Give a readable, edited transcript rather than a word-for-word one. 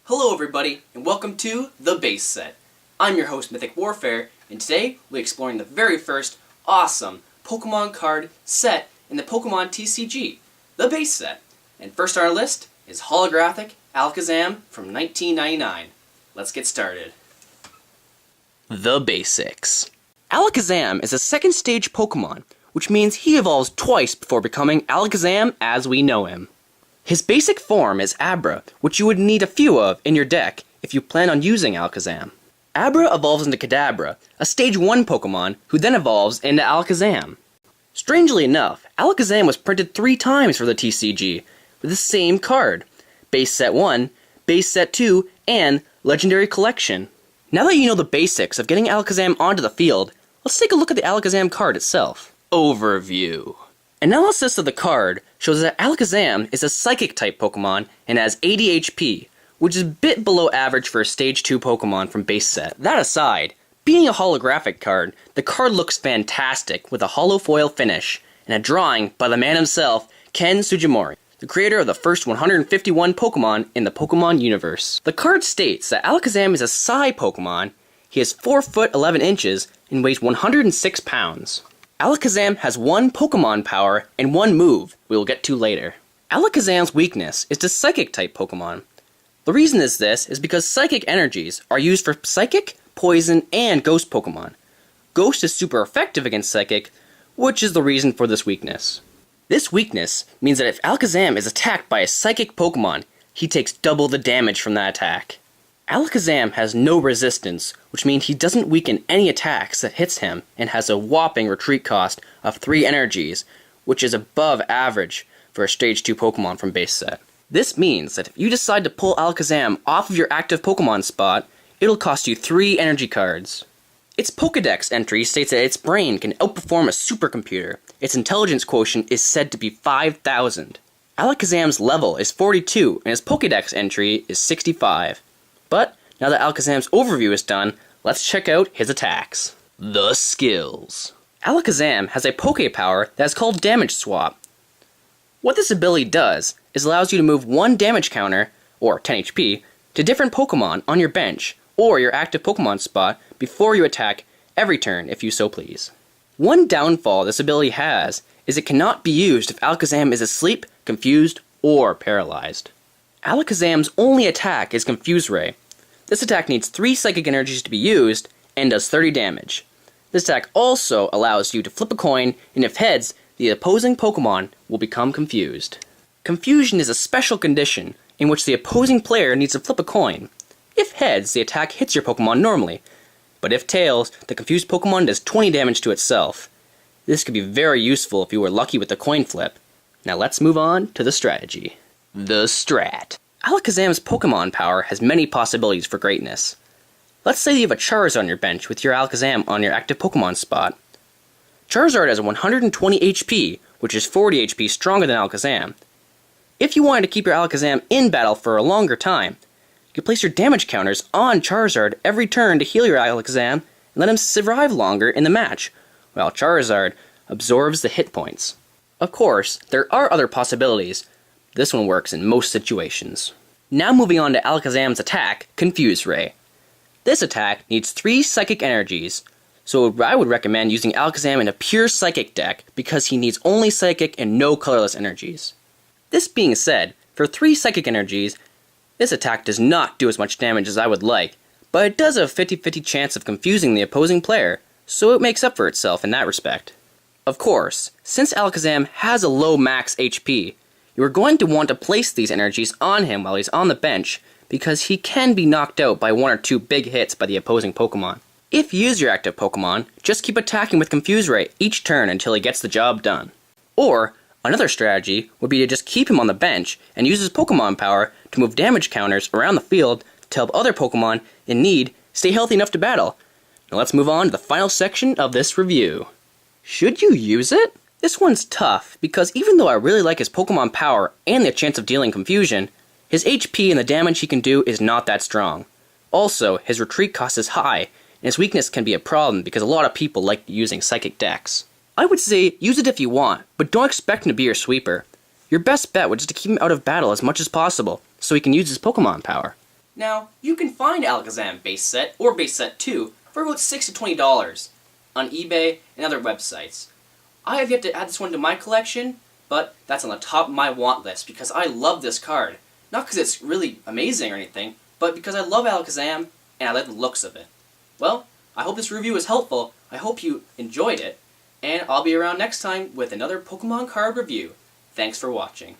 Hello everybody, and welcome to The Base Set. I'm your host, Mythic Warfare, and today we're exploring the very first awesome Pokemon card set in the Pokemon TCG, The Base Set. And first on our list is holographic Alakazam from 1999. Let's get started. The Basics. Alakazam is a second stage Pokemon, which means he evolves twice before becoming Alakazam as we know him. His basic form is Abra, which you would need a few of in your deck if you plan on using Alakazam. Abra evolves into Kadabra, a Stage 1 Pokemon who then evolves into Alakazam. Strangely enough, Alakazam was printed 3 times for the TCG, with the same card: Base Set 1, Base Set 2, and Legendary Collection. Now that you know the basics of getting Alakazam onto the field, let's take a look at the Alakazam card itself. Overview. Analysis of the card shows that Alakazam is a Psychic-type Pokemon and has 80 HP, which is a bit below average for a Stage 2 Pokemon from base set. That aside, being a holographic card, the card looks fantastic with a holo foil finish and a drawing by the man himself, Ken Sugimori, the creator of the first 151 Pokemon in the Pokemon universe. The card states that Alakazam is a Psy Pokemon. He is 4 foot 11 inches and weighs 106 pounds. Alakazam has 1 Pokemon power and 1 move we will get to later. Alakazam's weakness is to Psychic-type Pokemon. The reason this is because Psychic energies are used for Psychic, Poison, and Ghost Pokemon. Ghost is super effective against Psychic, which is the reason for this weakness. This weakness means that if Alakazam is attacked by a Psychic Pokemon, he takes double the damage from that attack. Alakazam has no resistance, which means he doesn't weaken any attacks that hits him and has a whopping retreat cost of 3 energies, which is above average for a Stage 2 Pokemon from base set. This means that if you decide to pull Alakazam off of your active Pokemon spot, it'll cost you 3 energy cards. Its Pokédex entry states that its brain can outperform a supercomputer. Its intelligence quotient is said to be 5,000. Alakazam's level is 42 and his Pokédex entry is 65. But, now that Alakazam's overview is done, let's check out his attacks. The skills. Alakazam has a Poké Power that is called Damage Swap. What this ability does is allows you to move 1 damage counter, or 10 HP, to different Pokemon on your bench or your active Pokemon spot before you attack every turn if you so please. One downfall this ability has is it cannot be used if Alakazam is asleep, confused, or paralyzed. Alakazam's only attack is Confuse Ray. This attack needs 3 Psychic energies to be used and does 30 damage. This attack also allows you to flip a coin, and if heads, the opposing Pokemon will become confused. Confusion is a special condition in which the opposing player needs to flip a coin. If heads, the attack hits your Pokemon normally, but if tails, the confused Pokemon does 20 damage to itself. This could be very useful if you were lucky with the coin flip. Now let's move on to the strategy. The Strat. Alakazam's Pokemon power has many possibilities for greatness. Let's say you have a Charizard on your bench with your Alakazam on your active Pokemon spot. Charizard has 120 HP, which is 40 HP stronger than Alakazam. If you wanted to keep your Alakazam in battle for a longer time, you could place your damage counters on Charizard every turn to heal your Alakazam and let him survive longer in the match, while Charizard absorbs the hit points. Of course, there are other possibilities. This one works in most situations. Now moving on to Alakazam's attack, Confuse Ray. This attack needs 3 Psychic energies, so I would recommend using Alakazam in a pure Psychic deck because he needs only Psychic and no colorless energies. This being said, for 3 Psychic energies, this attack does not do as much damage as I would like, but it does have a 50-50 chance of confusing the opposing player, so it makes up for itself in that respect. Of course, since Alakazam has a low max HP, you are going to want to place these energies on him while he's on the bench, because he can be knocked out by 1 or 2 big hits by the opposing Pokemon. If you use your active Pokemon, just keep attacking with Confuse Ray each turn until he gets the job done. Or, another strategy would be to just keep him on the bench and use his Pokemon power to move damage counters around the field to help other Pokemon in need stay healthy enough to battle. Now let's move on to the final section of this review. Should you use it? This one's tough, because even though I really like his Pokemon power and the chance of dealing confusion, his HP and the damage he can do is not that strong. Also, his retreat cost is high, and his weakness can be a problem because a lot of people like using Psychic decks. I would say use it if you want, but don't expect him to be your sweeper. Your best bet would be to keep him out of battle as much as possible, so he can use his Pokemon power. Now, you can find Alakazam base set or base set 2 for about $6 to $20 on eBay and other websites. I have yet to add this one to my collection, but that's on the top of my want list because I love this card. Not because it's really amazing or anything, but because I love Alakazam and I like the looks of it. Well, I hope this review was helpful, I hope you enjoyed it, and I'll be around next time with another Pokemon card review. Thanks for watching.